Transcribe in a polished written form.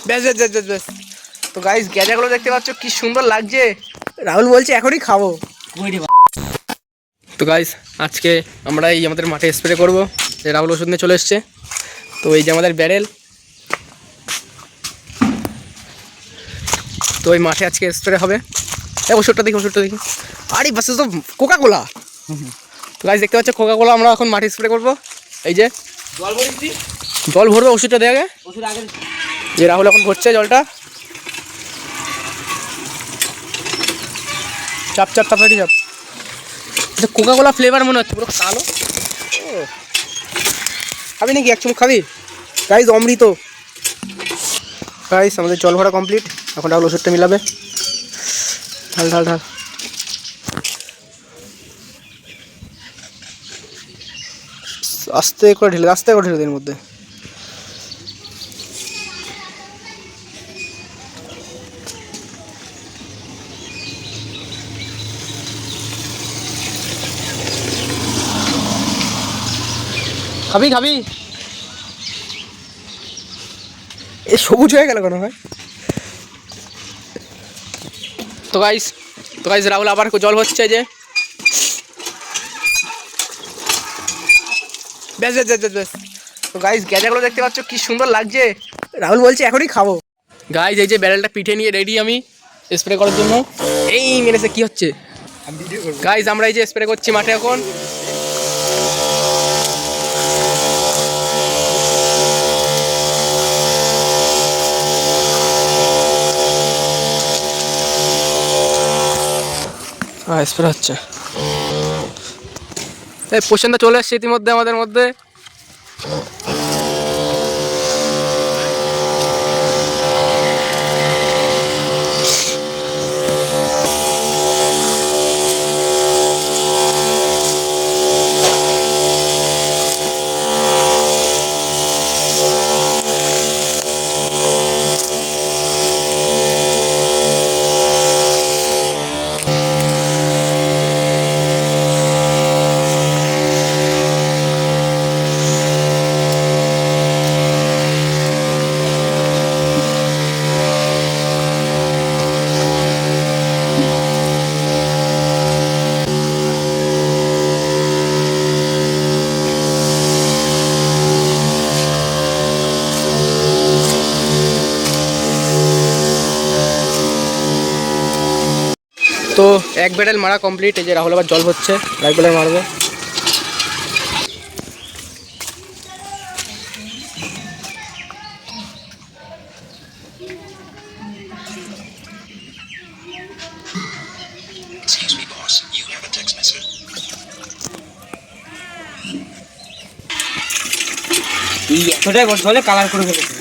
ব্যাস ব্যাস ব্যাস ব্যাস ব্যাস। তো গাইস গ্যাজাগুলো দেখতে পাচ্ছ কি সুন্দর লাগছে। রাহুল বলছে এখনই খাবো। তো গাইস আজকে আমরা এই আমাদের মাঠে স্প্রে করবো। রাহুল ওষুধ নিয়ে চলে এসছে। তো এই যে আমাদের ব্যারেল, তো ওই মাঠে আজকে স্প্রে হবে। ওষুধটা দেখি, ওষুধটা দেখি। আরে বাস তো কোকা কোলা। তো গাইস দেখতে পাচ্ছ কোকা কোলা আমরা এখন মাঠে স্প্রে করবো। এই যে জল ভরবে, ওষুধটা দেওয়া আগে। যে রাহুল এখন ভরছে জলটা। চাপ চাপ তাড়াতাড়ি চাপ। কোকা কোলা ফ্লেভার মনে হচ্ছে, পুরো কালো। খাবি নাকি এক চুমুক খাবি? গাইস অমৃত। গাইস আমাদের জল ভরা কমপ্লিট। এখন রাহুল ওষুধটা মিলাবে। ঢাল ঢাল ঢাল। আস্তে করে ঢেলে, আস্তে করে ঢেলে এর মধ্যে। খাবি খাবি? এ সবুজ হয়ে গেল কেন হয়? তো গাইস রাহুল আবার জল হচ্ছে যে। ব্যাস ব্যাস ব্যাস ব্যাস। তো গাইস গ্যাজাগুলো দেখতে পাচ্ছ কি সুন্দর লাগছে। রাহুল বলছে এখনই খাবো। গাইস এই যে ব্যারেলটা পিঠে নিয়ে রেডি আমি স্প্রে করার জন্য। এই মেরেছে, কি হচ্ছে? গাইস আমরা এই যে স্প্রে করছি মাঠে এখন। হ্যাঁ স্প্রে হচ্ছে। এই পোষণটা চলে আসছে ইতিমধ্যে আমাদের মধ্যে। তো এক ব্যারেল মারা কমপ্লিট। এই যে রাহুল আবার জল হচ্ছে, এক ব্যারেল মারবে। এই এতটাই বছর হলে কালার করে ফেলেছে।